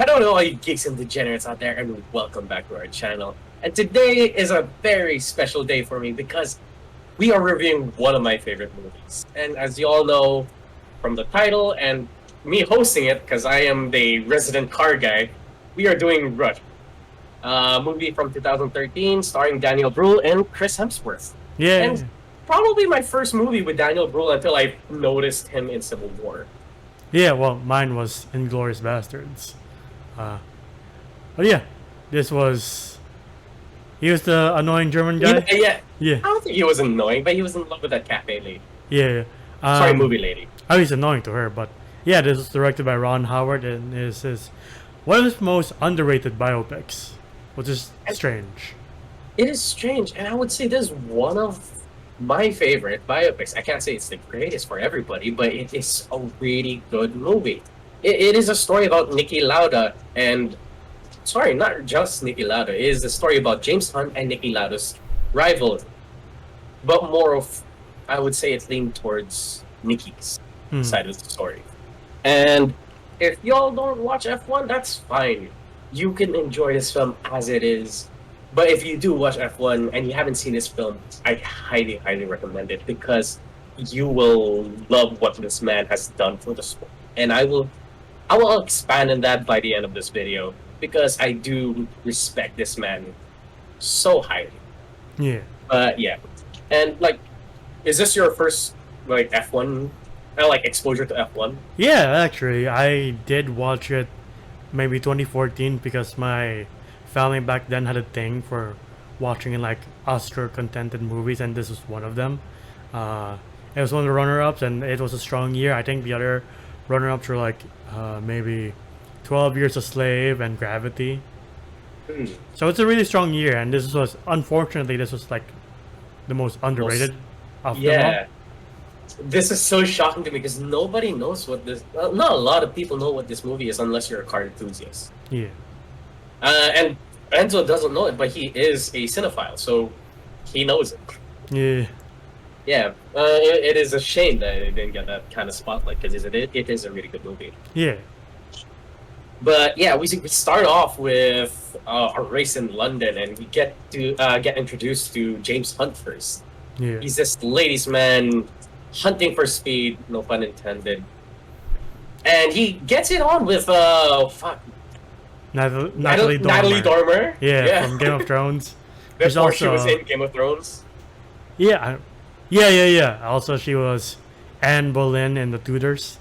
I don't know all you geeks and degenerates out there, and welcome back to our channel. And today is a very special day for me because we are reviewing one of my favorite movies. And as you all know from the title and me hosting it, because I am the resident car guy, we are doing Rush, a movie from 2013 starring Daniel Bruhl and Chris Hemsworth. Yeah. And probably my first movie with Daniel Bruhl until I noticed him in Civil War. Yeah, well, mine was Inglourious Bastards. But yeah, this was... He was the annoying German guy? Yeah. I don't think he was annoying, but he was in love with that cafe lady. Yeah. Sorry, movie lady. I was annoying to her, but yeah, this was directed by Ron Howard and is one of his most underrated biopics, which is strange. It is strange, and I would say this is one of my favorite biopics. I can't say it's the greatest for everybody, but it is a really good movie. It is a story about Niki Lauda and... Sorry, not just Niki Lauda. It is a story about James Hunt and Niki Lauda's rivalry. But more of, I would say it leaned towards Niki's side of the story. And if y'all don't watch F1, that's fine. You can enjoy this film as it is. But if you do watch F1 and you haven't seen this film, I highly, highly recommend it because you will love what this man has done for the sport. And I will expand on that by the end of this video because I do respect this man so highly. Yeah. Yeah. And like, is this your first like F1 like exposure to F1? Yeah, actually, I did watch it maybe 2014 because my family back then had a thing for watching like Oscar-contented movies, and this was one of them. It was one of the runner-ups, and it was a strong year. I think the other runner-ups were like maybe 12 Years a Slave and Gravity. So it's a really strong year, and this was, unfortunately, this was like the most underrated of them all. This is so shocking to me because nobody knows what this... not a lot of people know what this movie is unless you're a car enthusiast. Yeah. And Enzo doesn't know it, but he is a cinephile, so he knows it. Yeah. Yeah, it is a shame that it didn't get that kind of spotlight because it is a really good movie. Yeah. But yeah, we start off with a race in London, and we get to get introduced to James Hunt first. Yeah. He's this ladies' man hunting for speed, no pun intended, and he gets it on with Natalie Dormer. Yeah, from Game of Thrones. Before she was in Game of Thrones. Yeah. Also, she was Anne Boleyn in The Tudors.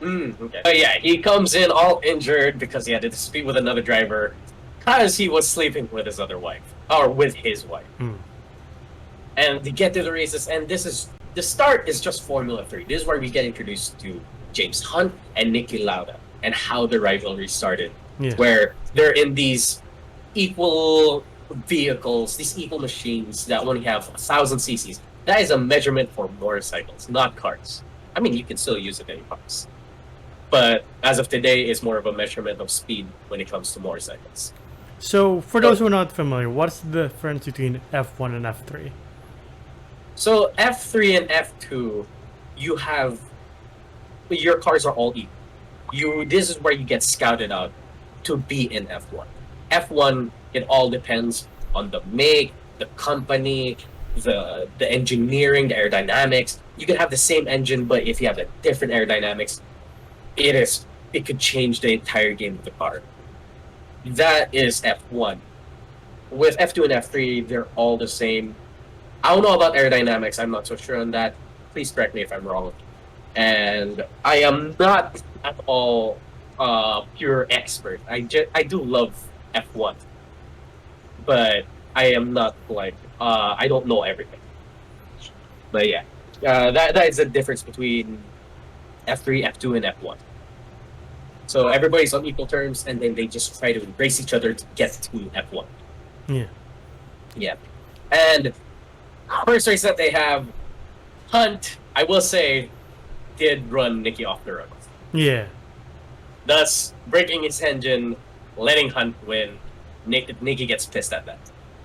Okay. Yeah, he comes in all injured because he had to dispute with another driver because he was sleeping with his other wife, or with his wife. And they get to the races, and the start is just Formula 3. This is where we get introduced to James Hunt and Niki Lauda and how the rivalry started. Yeah. Where they're in these equal vehicles, these equal machines that only have 1,000 cc's. That is a measurement for motorcycles, not cars. I mean, you can still use it in cars. But as of today, it's more of a measurement of speed when it comes to motorcycles. So, for those who are not familiar, what's the difference between F1 and F3? So, F3 and F2, you have... your cars are all equal. This is where you get scouted out to be in F1. F1, it all depends on the make, the company, the engineering, the aerodynamics. You can have the same engine, but if you have a different aerodynamics, it could change the entire game of the car. That is F1. With F2 and F3, they're all the same. I don't know about aerodynamics. I'm not so sure on that. Please correct me if I'm wrong. And I am not at all pure expert. I do love F1, but I am not like I don't know everything. But yeah, that is the difference between F3, F2, and F1. So everybody's on equal terms, and then they just try to race each other to get to F1. Yeah. And first race that they have, Hunt, I will say, did run Niki off the road. Yeah. Thus, breaking his engine, letting Hunt win. Niki gets pissed at that.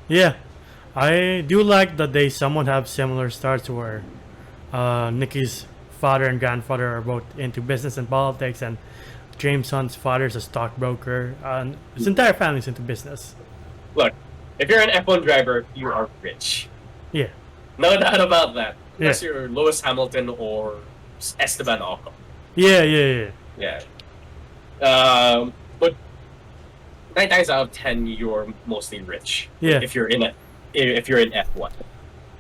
Yeah. I do like that they somewhat have similar starts where Niki's father and grandfather are both into business and politics, and James Hunt's father's a stockbroker, and his entire family's into business. Look, if you're an F1 driver, you are rich. Yeah, No doubt about that. Unless Yeah. you're Lewis Hamilton or Esteban Ocon. yeah. Yeah. But 9 times out of 10, you're mostly rich. Yeah. If you're in F1.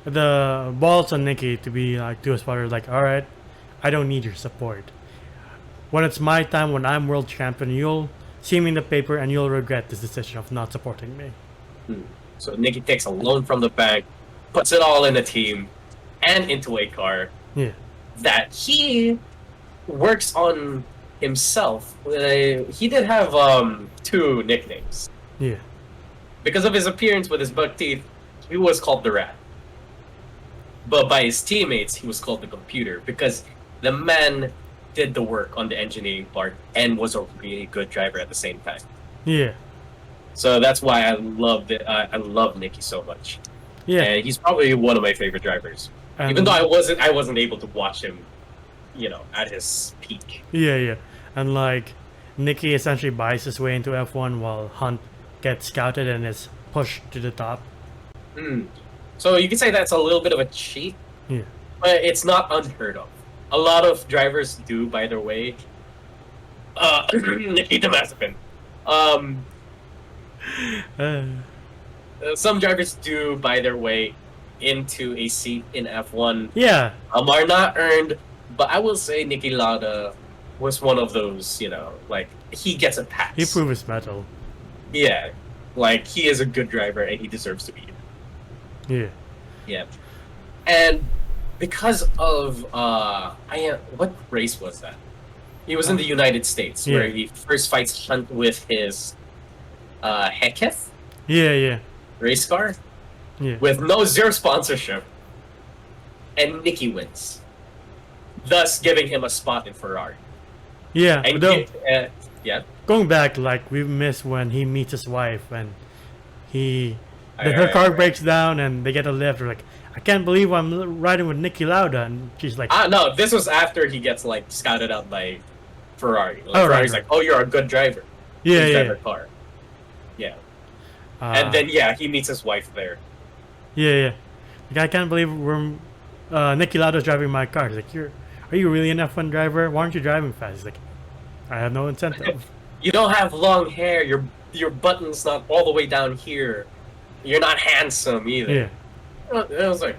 The balls on Nicky to be like to his father, like, all right, I don't need your support. When it's my time, when I'm world champion, you'll see me in the paper and you'll regret this decision of not supporting me. So Nicky takes a loan from the bank, puts it all in a team and into a car Yeah, that he works on himself. He did have 2 nicknames. yeah, Because of his appearance with his buck teeth, he was called the Rat. But by his teammates, he was called the Computer because the man did the work on the engineering part and was a really good driver at the same time. yeah, So that's why I loved it. I love Nicky so much. yeah. And he's probably one of my favorite drivers. And Even though I wasn't able to watch him, at his peak. yeah. And like, Nicky essentially buys his way into F1 while Hunt gets scouted and is pushed to the top. So you could say that's a little bit of a cheat, Yeah, but it's not unheard of. A lot of drivers do buy their way. Nicky the Mazepin. Some drivers do buy their way into a seat in F1. yeah, Are not earned, but I will say Niki Lauda was one of those, like, he gets a pass. he proved his mettle. Yeah, like, he is a good driver and he deserves to be. Yeah, Yeah. And because of, what race was that? He was in the United States, where Yeah. he first fights Hunt with his, Heketh yeah, race car, yeah. with zero sponsorship, and Nicky wins, thus giving him a spot in Ferrari. Yeah, And though, yeah, going back, like, we miss when he meets his wife and her Right, car right. breaks down and they get a lift. They're like, I can't believe I'm riding with Niki Lauda, and she's like, No, this was after he gets like scouted out by Ferrari. Like, Oh, right, Ferrari's right. like, "Oh, you're a good driver. yeah, Please drive yeah, our car." Yeah, uh, and then he meets his wife there. yeah. Like, I can't believe Niki Lauda's driving my car. He's like, are you really an F1 driver? Why aren't you driving fast? He's like, I have no incentive. You don't have long hair. Your button's not all the way down here. You're not handsome either. Yeah, And I was like,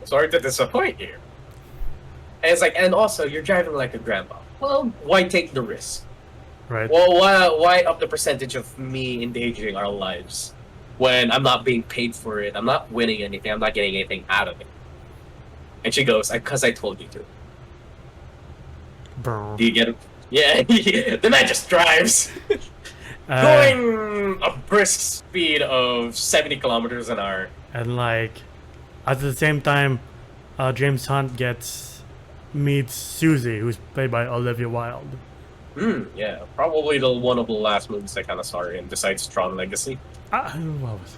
sorry to disappoint you. And it's like, and also you're driving like a grandpa. Well, why take the risk? right. Well, why up the percentage of me endangering our lives when I'm not being paid for it? I'm not winning anything. I'm not getting anything out of it. And she goes, "Because I told you to." Brr. Do you get it? Yeah, the man just drives, Uh, going a brisk speed of 70 kilometers an hour. and like, at the same time, James Hunt meets Susie, who's played by Olivia Wilde. Yeah, probably one of the last movies I kind of saw her in, besides Tron Legacy. What was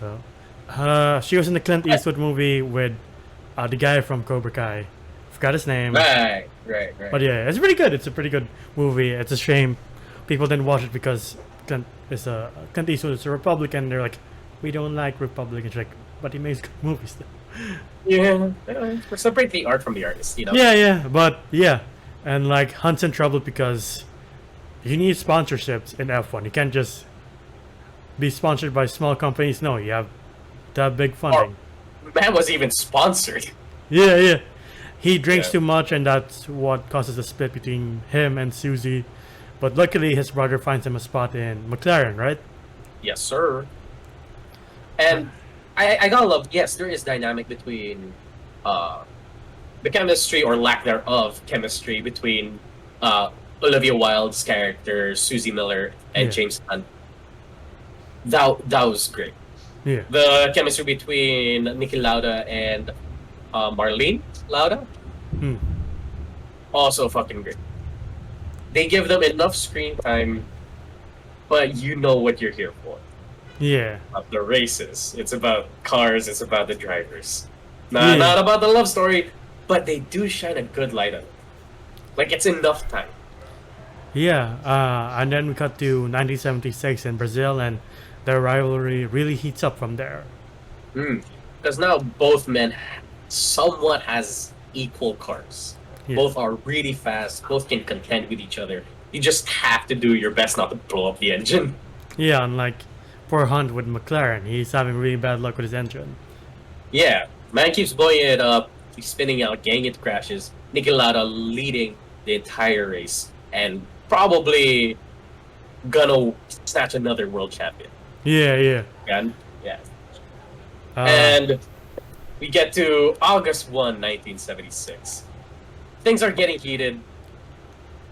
that? She was in the Clint Eastwood movie with the guy from Cobra Kai. Forgot his name. Right. But yeah, it's pretty good. It's a pretty good movie. It's a shame people didn't watch it because Clint Eastwood is a Republican. They're like, we don't like Republicans. Like, but he makes good movies. Yeah, separate the art from the artist, Yeah, but yeah, and like Hunt's in trouble because you need sponsorships in F1. You can't just be sponsored by small companies. No, you have to have big funding. Man was even sponsored. Yeah. He drinks Yeah. too much, and that's what causes a split between him and Susie. But luckily, his brother finds him a spot in McLaren, right? Yes, sir. And I gotta love. Yes, there is dynamic between the chemistry or lack thereof chemistry between Olivia Wilde's character Susie Miller and Yeah. James Hunt. That was great. Yeah. The chemistry between Niki Lauda and Marlene Lauda, Hmm. also fucking great. They give them enough screen time, but you know what you're here for. Yeah. About the races. It's about cars, it's about the drivers. Yeah. Not about the love story, but they do shine a good light on it. Like, it's enough time. Yeah, and then we cut to 1976 in Brazil, and the rivalry really heats up from there. Because now both men somewhat has equal cars. Yeah. Both are really fast. Both can contend with each other. You just have to do your best not to blow up the engine. Yeah, unlike poor Hunt with McLaren, he's having really bad luck with his engine. Yeah, man keeps blowing it up, keeps spinning out, getting into crashes. Niki Lauda leading the entire race and probably gonna snatch another world champion. Yeah, yeah. Again, yeah. Uh, And we get to August 1, 1976. Things are getting heated.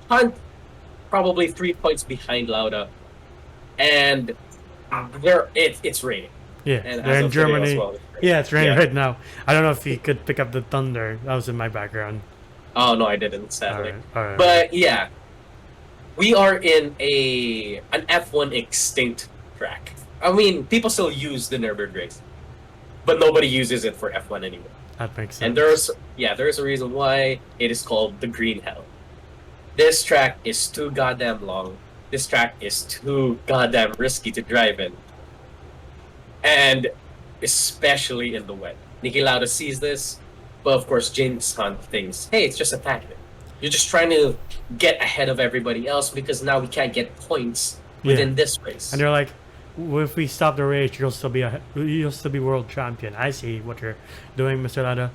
Hunt probably 3 points behind Lauda, and it's raining. yeah, And they're as in of today Germany. as well, it's raining. Yeah, it's raining Yeah. right now. I don't know if you could pick up the thunder. That was in my background. Oh no, I didn't, sadly. Alright. But yeah, we are in an F1 extinct track. I mean, people still use the Nürburgring race, but nobody uses it for F1 anymore. That makes sense. And there's a reason why it is called the Green Hell. This track is too goddamn long. This track is too goddamn risky to drive in. And especially in the wet. Niki Lauda sees this, but of course James Hunt thinks, hey, it's just a tactic. You're just trying to get ahead of everybody else because now we can't get points within this race. And they're like, well, if we stop the race, you'll still be world champion. I see what you're doing, Mr. Lauda.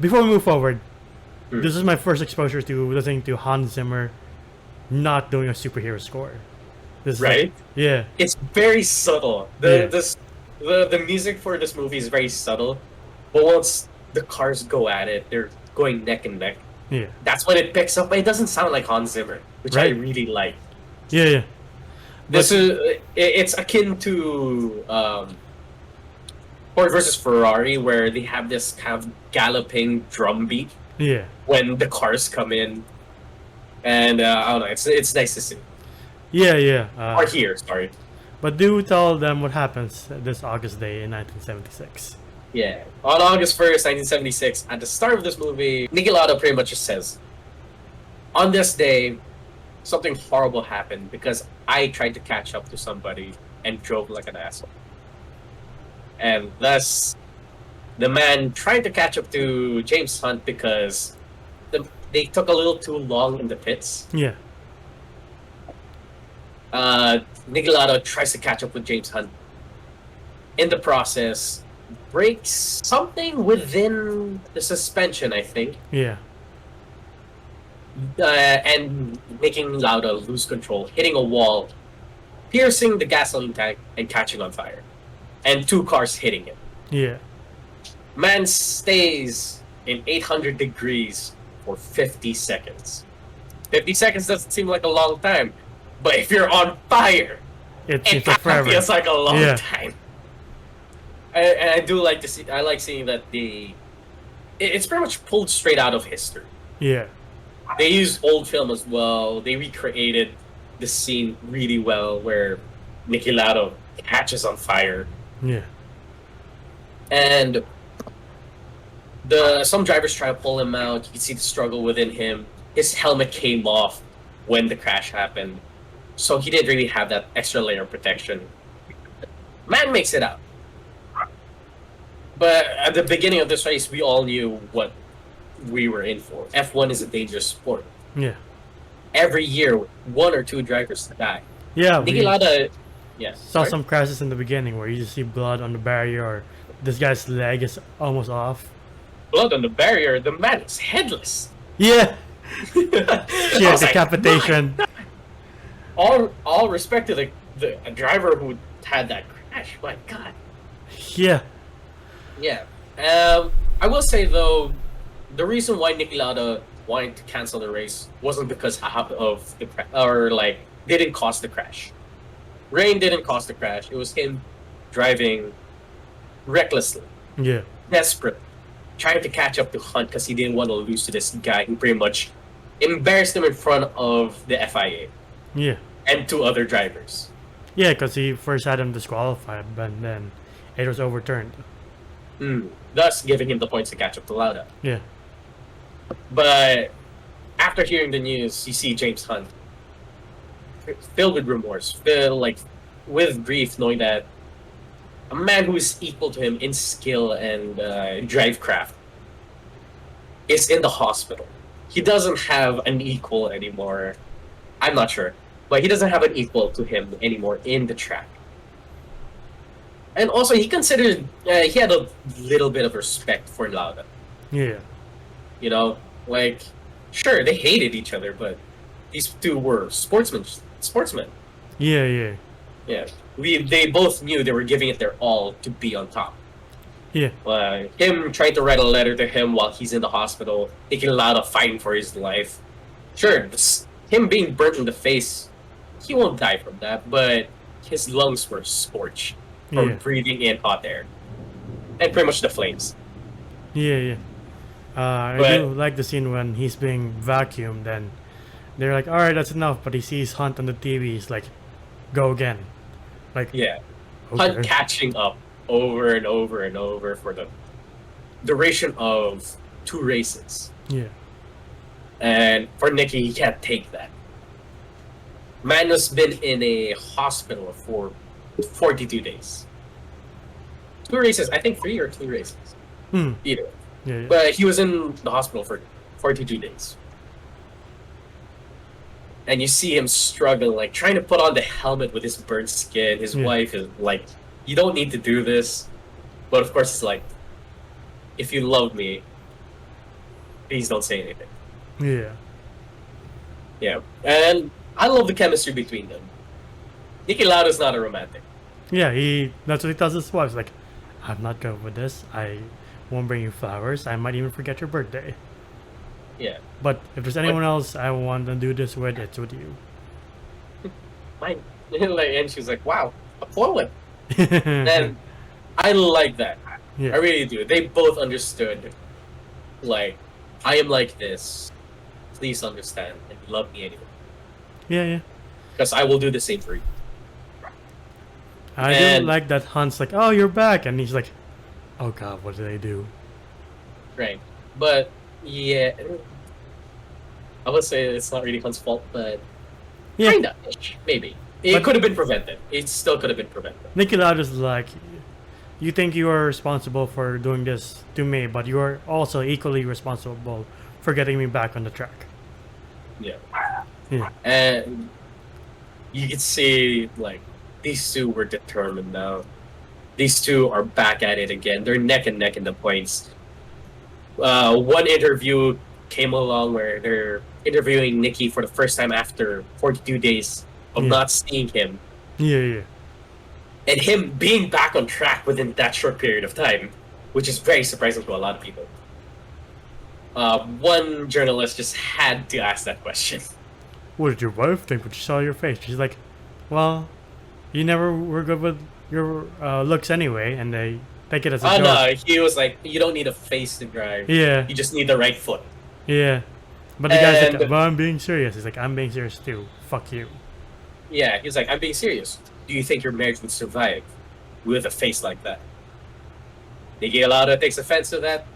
Before we move forward, this is my first exposure to listening to Hans Zimmer not doing a superhero score. This is Right? Yeah. It's very subtle. Yeah. The music for this movie is very subtle, but once the cars go at it, they're going neck and neck. Yeah. That's when it picks up, but it doesn't sound like Hans Zimmer, which I Right. really like. Yeah. It's akin to Ford versus Ferrari, where they have this kind of galloping drum beat Yeah. when the cars come in, and I don't know, it's nice to see. Yeah. Or here, sorry. But do tell them what happens this August day in 1976. Yeah. On August 1st, 1976, at the start of this movie, Niki Lauda pretty much just says, on this day, something horrible happened because I tried to catch up to somebody and drove like an asshole. And thus, the man tried to catch up to James Hunt because they took a little too long in the pits. Yeah. Niki Lauda tries to catch up with James Hunt. In the process, breaks something within the suspension, I think. Yeah. And making Lauda lose control, hitting a wall, piercing the gasoline tank, and catching on fire. And two cars hitting him. Yeah. Man stays in 800 degrees for 50 seconds. 50 seconds doesn't seem like a long time, but if you're on fire, It it forever. feels like a long Yeah. time. And I do like to see. I like seeing that it's pretty much pulled straight out of history. Yeah. They used old film as well. They recreated the scene really well, where Niki Lauda catches on fire, Yeah. and some drivers try to pull him out. You can see the struggle within him. His helmet came off when the crash happened, so he didn't really have that extra layer of protection. Man makes it out. But at the beginning of this race, we all knew what we were in for. F1 is a dangerous sport. Yeah. Every year, one or two drivers die. Yeah. Niki We Lauda, yeah. saw some crashes in the beginning where you just see blood on the barrier, or this guy's leg is almost off. Blood on the barrier. The man is headless. Yeah. I Yeah. was like, Decapitation. all respect to the driver who had that crash. My God. Yeah. Yeah. I will say though, the reason why Niki Lauda wanted to cancel the race wasn't because of the crash, or like didn't cause the crash. Rain didn't cause the crash. It was him driving recklessly, Yeah. desperate, trying to catch up to Hunt because he didn't want to lose to this guy who pretty much embarrassed him in front of the FIA Yeah. and two other drivers. Yeah, because he first had him disqualified, but then it was overturned. Thus giving him the points to catch up to Lauda. Yeah. But after hearing the news, you see James Hunt filled with remorse, filled like with grief, knowing that a man who is equal to him in skill and drive craft is in the hospital. He doesn't have an equal anymore. I'm not sure, but he doesn't have an equal to him anymore in the track. And also, he considered he had a little bit of respect for Lauda. Yeah. You know, like sure they hated each other, but these two were sportsmen. Yeah, yeah. Yeah, they both knew they were giving it their all to be on top. Yeah. Him trying to write a letter to him while he's in the hospital, taking a lot of fighting for his life. Sure, him being burnt in the face, he won't die from that, but his lungs were scorched from breathing in hot air. And pretty much the flames. Yeah, yeah. I do like the scene when he's being vacuumed and they're like, alright, that's enough, but he sees Hunt on the TV, he's like, go again. Like, yeah. Okay. Hunt catching up over and over and over for the duration of 2 races. Yeah. And for Nicky, he can't take that. Man has been in a hospital for 42 days. 2 races, I think 3 or 2 races. Either. Yeah, yeah. But he was in the hospital for 42 days. And you see him struggling, like trying to put on the helmet with his burnt skin. His wife is like, you don't need to do this. But of course, it's like, if you love me, please don't say anything. Yeah. Yeah. And I love the chemistry between them. Niki Lauda's not a romantic. Yeah, that's what he tells his wife. Like, I'm not good with this. I won't bring you flowers. I might even forget your birthday. Yeah. But if there's anyone else I want to do this with, it's with you. Mine. And she was like, wow, a poet. And I like that. Yeah. I really do. They both understood, like, I am like this. Please understand and love me anyway. Yeah, yeah. Because I will do the same for you. I do like that Hunt's like, oh, you're back. And he's like, oh, God, what did I do? Right. But, yeah. I would say it's not really Hunt's fault, but yeah. Kinda. Maybe. It could have been prevented. It still could have been prevented. Niki Lauda's like, you think you are responsible for doing this to me, but you are also equally responsible for getting me back on the track. Yeah. Yeah. And you can see, like, these two were determined now. These two are back at it again. They're neck and neck in the points. One interview came along where they're interviewing Nicky for the first time after 42 days of not seeing him. Yeah, yeah. And him being back on track within that short period of time, which is very surprising to a lot of people. One journalist just had to ask that question. What did your wife think when she saw your face? She's like, well, you never were good with your looks anyway, and they take it as a joke. No, he was like, you don't need a face to drive. Yeah. You just need the right foot. Yeah. But the guy's like, well, I'm being serious. He's like, I'm being serious too. Fuck you. Yeah, he's like, I'm being serious. Do you think your marriage would survive with a face like that? Niki Lauda takes offense to that,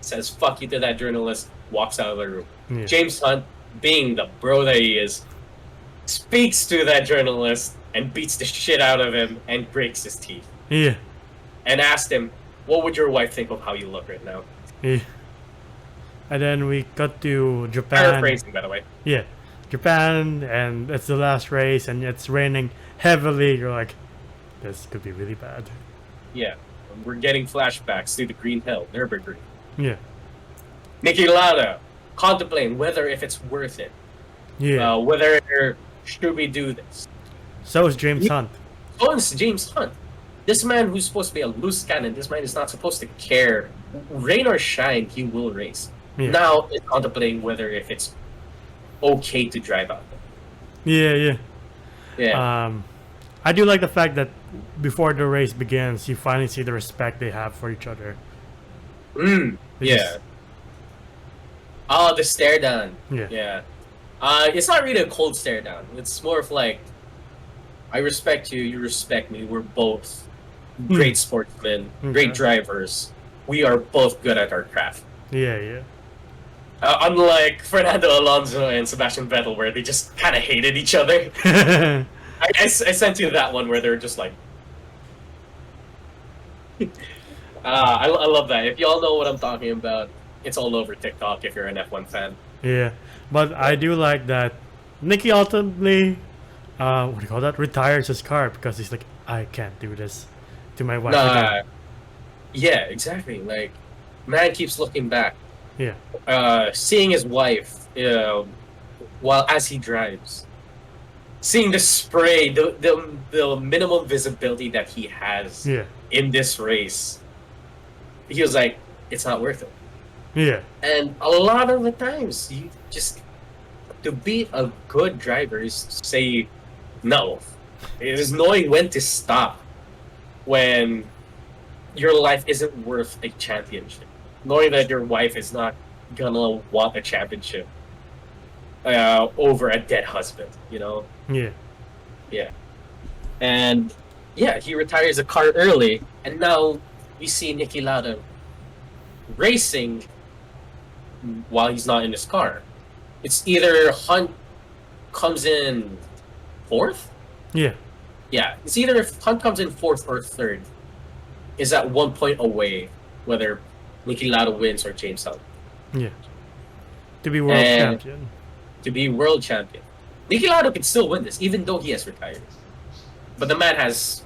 says fuck you to that journalist, walks out of the room. Yeah. James Hunt, being the bro that he is, speaks to that journalist and beats the shit out of him and breaks his teeth. Yeah. And asked him, what would your wife think of how you look right now? Yeah. And then we got to Japan. Paraphrasing, by the way. Yeah. Japan, and it's the last race, and it's raining heavily. You're like, this could be really bad. Yeah. We're getting flashbacks to the Green Hill, Nürburgring. Yeah. Niki Lauda contemplating whether if it's worth it. Yeah. Whether should we do this. So is James Hunt. So is James Hunt. This man who's supposed to be a loose cannon, this man is not supposed to care. Rain or shine, he will race. Yeah. Now it's contemplating whether if it's okay to drive out there. Yeah, yeah. Yeah. I do like the fact that before the race begins, you finally see the respect they have for each other. Yeah. Oh, the stare down. Yeah. Yeah. It's not really a cold stare down. It's more of like, I respect you, you respect me. We're both great sportsmen, great drivers. We are both good at our craft. Yeah, yeah. Unlike Fernando Alonso and Sebastian Vettel, where they just kind of hated each other. I sent you that one where they're just like, I love that. If y'all know what I'm talking about, it's all over TikTok if you're an F1 fan. Yeah, but I do like that Nicky ultimately, what do you call that? Retires his car because he's like, I can't do this to my wife Nah, again. yeah, exactly. Like, man keeps looking back, Yeah, seeing his wife, while as he drives, seeing the spray, the minimum visibility that he has yeah, in this race. He was like, it's not worth it. yeah, And a lot of the times, you just to be a good driver is to say no. It is knowing when to stop when your life isn't worth a championship. Knowing that your wife is not gonna want a championship over a dead husband, you know? yeah, Yeah. And yeah, he retires a car early, and now we see Niki Lauda racing while he's not in his car. It's either Hunt comes in fourth. yeah, Yeah, it's either if Hunt comes in fourth or third, is at 1 point away whether Niki Lauda wins or James Hunt yeah. To be world and champion. to be world champion. Niki Lauda can still win this, even though he has retired. But the man has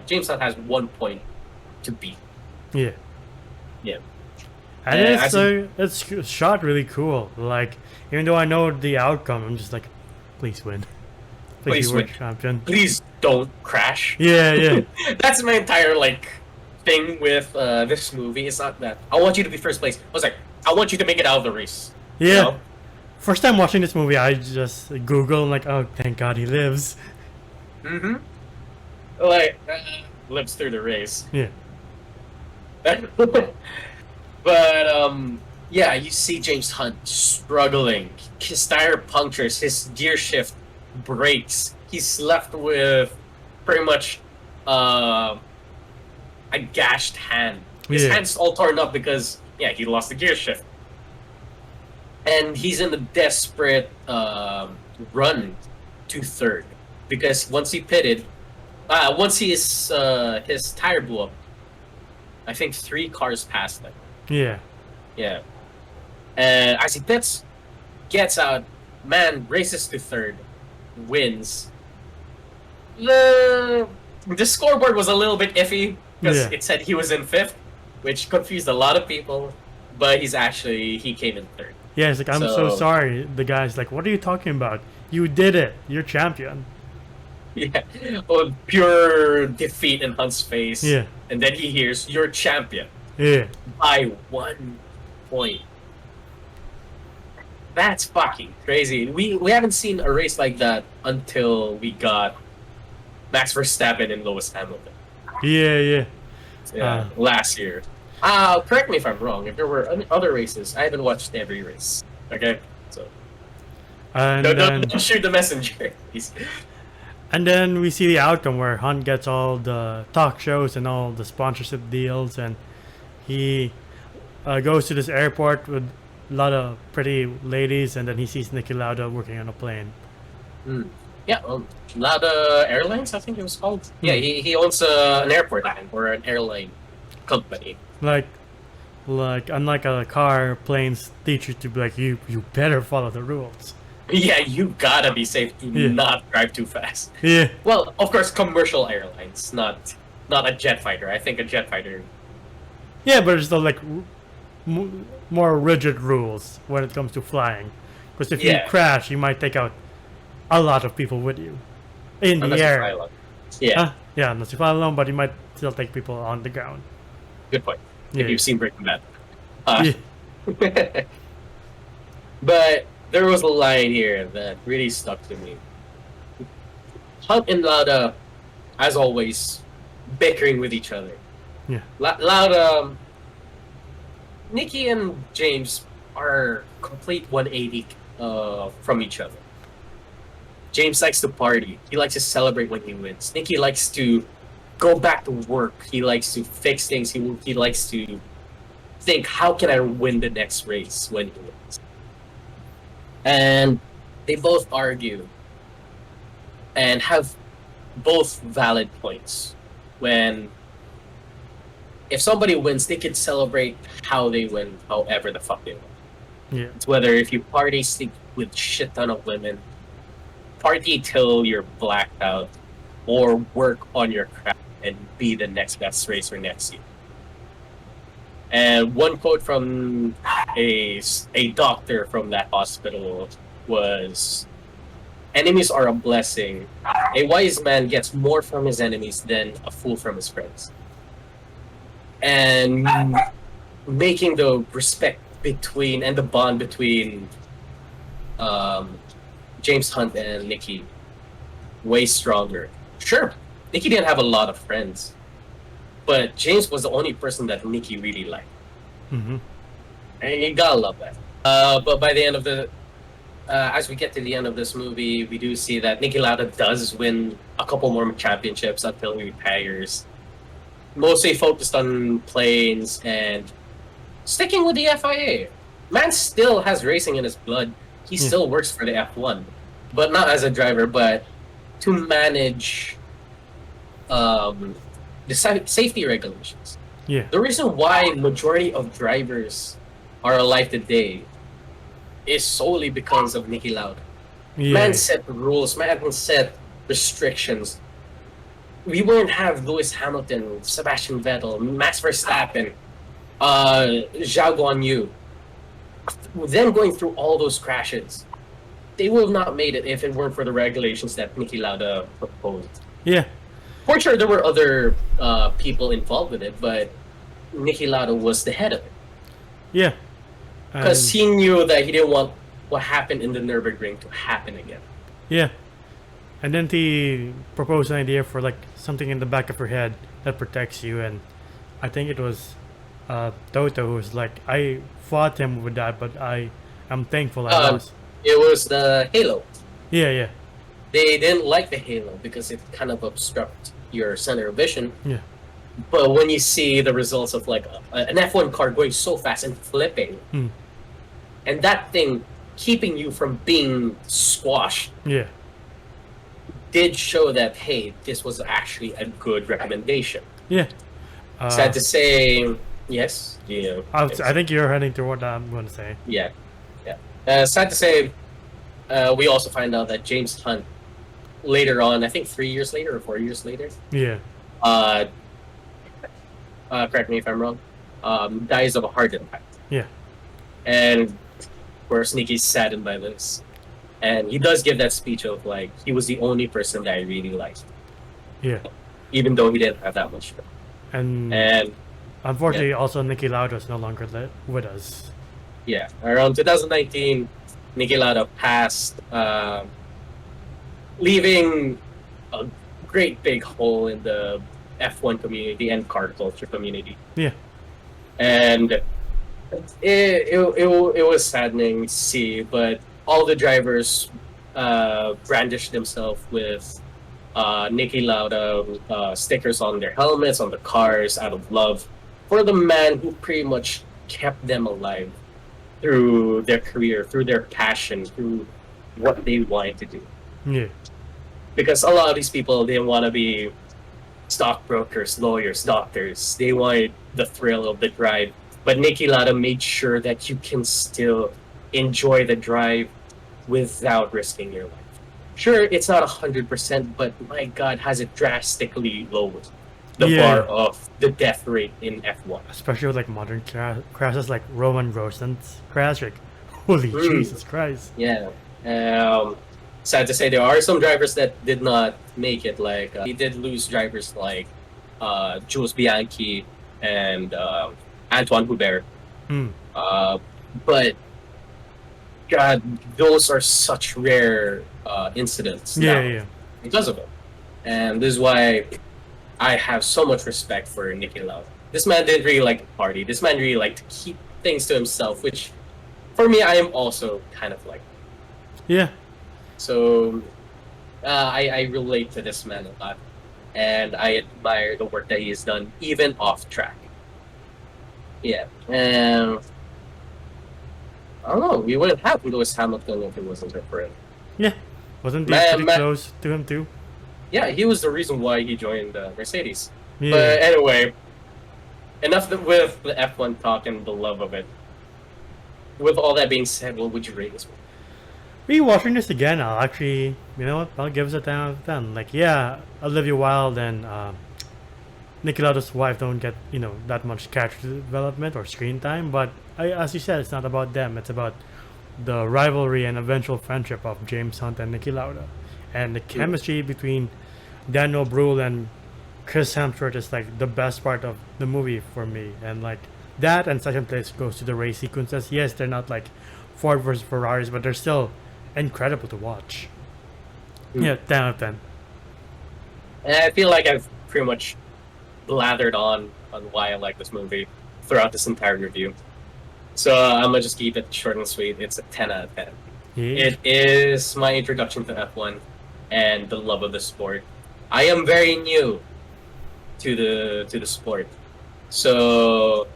James Hunt has 1 point to beat. Yeah. Yeah. And as it's shot really cool. Like, even though I know the outcome, I'm just like, please win. Please Please be world win. champion. Please don't crash. Yeah, yeah, That's my entire thing with this movie. It's not that I want you to be first place. I was like, I want you to make it out of the race. yeah. You know? First time watching this movie, I just Google like, oh, thank God he lives. Mm-hmm. Like lives through the race. Yeah, But yeah, you see James Hunt struggling. His tire punctures. His gear shift breaks. He's left with pretty much a gashed hand. His yeah, hand's all torn up because he lost the gear shift, and he's in a desperate run to third because once he pitted, once his tire blew up, I think 3 cars passed him. yeah, Yeah. And as he pits, gets out, man races to third, wins. The scoreboard was a little bit iffy because yeah. it said he was in fifth, which confused a lot of people. But he came in third. Yeah, it's like, I'm so sorry. The guy's like, what are you talking about? You did it. You're champion. Yeah, oh, pure defeat in Hunt's face. Yeah, And then he hears, "You're champion yeah, by 1 point." That's fucking crazy. We haven't seen a race like that until we got Max Verstappen and Lewis Hamilton. yeah, yeah. Last year. Correct me if I'm wrong. If there were other races, I haven't watched every race. Okay, so And don't shoot the messenger. and then we see the outcome where Hunt gets all the talk shows and all the sponsorship deals, and he goes to this airport with a lot of pretty ladies, and then he sees Niki Lauda working on a plane. Yeah, Lada Airlines, I think it was called. Yeah, he owns an airport line or an airline company. Like unlike a car, planes teach you to be like, you better follow the rules. Yeah, you gotta be safe. Do Yeah. not drive too fast. Yeah, Well, of course, commercial airlines, not a jet fighter. I think a jet fighter. yeah, but it's still like more rigid rules when it comes to flying. Because if you Yeah. crash, you might take out a lot of people with you in the Unless you fly air. alone. Yeah, Yeah, unless you fly alone, but you might still take people on the ground. good point. Yeah. If you've seen Breaking Bad. Yeah. But there was a line here that really stuck to me. Hunt and Lauda, as always, bickering with each other. Yeah. Lauda, Nikki and James are complete 180 from each other. James likes to party. He likes to celebrate when he wins. Nikki likes to go back to work. He likes to fix things. He likes to think, how can I win the next race when he wins? And they both argue and have both valid points. When if somebody wins, they could celebrate how they win, however the fuck they win. Yeah. It's whether if you party, sleep with shit ton of women, party till you're blacked out, or work on your craft and be the next best racer next year. And one quote from a doctor from that hospital was, "Enemies are a blessing. A wise man gets more from his enemies than a fool from his friends." And making the respect between and the bond between James Hunt and Nikki way stronger. Sure, Nikki didn't have a lot of friends, but James was the only person that Nikki really liked. Mm-hmm. And you gotta love that. But by the end of the, as we get to the end of this movie, we do see that Niki Lauda does win a couple more championships until he retires. Mostly focused on planes and sticking with the FIA. Man still has racing in his blood. He still works for the F1, but not as a driver, but to manage the safety regulations. Yeah. The reason why majority of drivers are alive today is solely because of Niki Lauda. Yeah. Man set rules, man set restrictions. We wouldn't have Lewis Hamilton, Sebastian Vettel, Max Verstappen, Zhao Guanyu. Them going through all those crashes. They would have not made it if it weren't for the regulations that Niki Lauda proposed. Yeah. For sure, there were other people involved with it, but Niki Lauda was the head of it. Yeah. Because he knew that he didn't want what happened in the Nürburgring to happen again. Yeah. And then he proposed an idea for like something in the back of your head that protects you, and I think it was Toto who was like, I fought him with that, but I'm thankful I lost. It was the halo. Yeah. They didn't like the halo because it kind of obstruct your center of vision. Yeah. But when you see the results of like an F1 car going so fast and flipping, and that thing keeping you from being squashed, Yeah. did show that, hey, this was actually a good recommendation. Yeah. Sad to say, yes. Yeah. I think you're heading to what I'm going to say. Yeah. Sad to say, we also find out that James Hunt, later on, I think 3 years later or 4 years later, Yeah. correct me if I'm wrong, dies of a heart attack. Yeah. And of course, Niki's saddened by this. And he does give that speech of like, he was the only person that I really liked. Yeah. Even though he didn't have that much fun. And unfortunately, also Niki Lauda is no longer with us. Yeah, around 2019, Niki Lauda passed, leaving a great big hole in the F1 community and car culture community. Yeah. And it was saddening to see, but all the drivers brandished themselves with Niki Lauda stickers on their helmets, on the cars, out of love for the man who pretty much kept them alive through their career, through their passion, through what they wanted to do. Yeah. Because a lot of these people didn't want to be stockbrokers, lawyers, doctors. They wanted the thrill of the drive. But Niki Lauda made sure that you can still enjoy the drive without risking your life. Sure, it's not 100%, but my God, has it drastically lowered the bar of the death rate in F1. Especially with like modern crashes like Roman Rosen's crash. Like, holy Jesus Christ. Yeah. Sad to say, there are some drivers that did not make it. Like, he did lose drivers like Jules Bianchi and Antoine Hubert. But God, those are such rare incidents now because of it. And this is why I have so much respect for Niki Lauda. This man didn't really like to party. This man really liked to keep things to himself, which for me, I am also kind of like. Yeah. So I relate to this man a lot. And I admire the work that he has done, even off track. Yeah. I don't know. We wouldn't have Lewis Hamilton if it wasn't for him. Yeah, wasn't he Man, pretty man, close to him too? yeah, he was the reason why he joined Mercedes. Yeah. But anyway, enough with the F1 talk and the love of it. With all that being said, what would you rate this one? Rewatching this again, I'll actually, you know what? I'll give it a 10 out of 10. Like, yeah, Olivia Wilde and Niki Lauda's wife don't get, that much character development or screen time, but as you said, it's not about them. It's about the rivalry and eventual friendship of James Hunt and Niki Lauda, and the chemistry between Daniel Bruhl and Chris Hemsworth is like the best part of the movie for me. And like that, and second place goes to the race sequences. Yes, they're not like Ford versus Ferraris, but they're still incredible to watch. Yeah, 10 out of 10. And I feel like I've pretty much blathered on why I like this movie throughout this entire review. So I'm gonna just keep it short and sweet. It's a 10 out of 10. Yeah. It is my introduction to F1 and the love of the sport. I am very new to the sport, so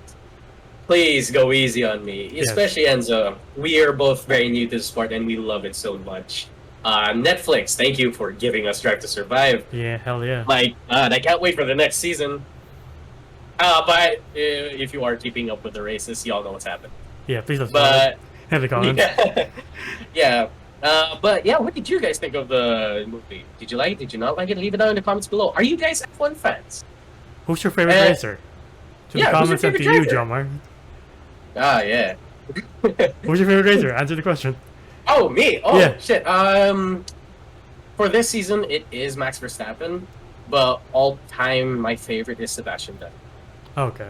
please go easy on me, especially Enzo. We are both very new to the sport and we love it so much. Netflix, thank you for giving us Drive to Survive. Yeah, hell yeah. My God, I can't wait for the next season. But if you are keeping up with the races, y'all know what's happened. Yeah, please don't But in the comments. yeah. But yeah, what did you guys think of the movie? Did you like it? Did you not like it? Leave it down in the comments below. Are you guys F1 fans? Who's your favorite racer? To the comments and to you, Jomar. Ah, yeah. Who's your favorite racer? Answer the question. Oh, me? Oh, yeah. Shit. For this season, it is Max Verstappen, but all time my favorite is Sebastian Vettel. Okay.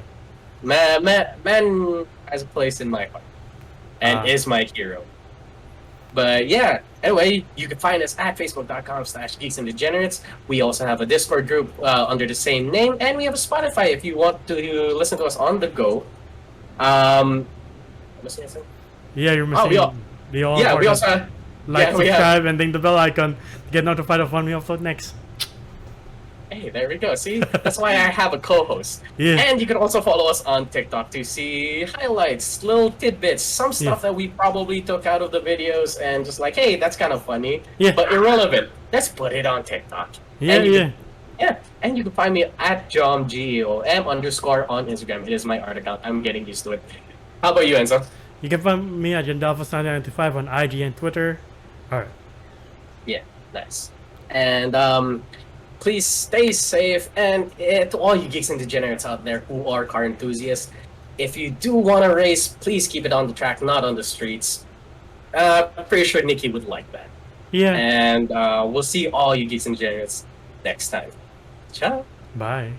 Man has a place in my heart, and is my hero. But yeah, anyway, you can find us at facebook.com/Geeks and Degenerates. We also have a Discord group under the same name, and we have a Spotify if you want to listen to us on the go. Missing anything? Yeah, you're missing. We also like, subscribe, and ding the bell icon to get notified of when we upload next. Hey, there we go. See, that's why I have a co-host. Yeah. And you can also follow us on TikTok to see highlights, little tidbits, some stuff that we probably took out of the videos and just like, hey, that's kind of funny, but irrelevant. Let's put it on TikTok. Yeah. And you can find me at JomGeom_ on Instagram. It is my art account. I'm getting used to it. How about you, Enzo? You can find me at Jandalphus995 on IG and Twitter. Alright. Yeah, nice. And please stay safe, and to all you geeks and degenerates out there who are car enthusiasts, if you do want to race, please keep it on the track, not on the streets. I'm pretty sure Nikki would like that. Yeah. And we'll see all you geeks and degenerates next time. Ciao. Bye.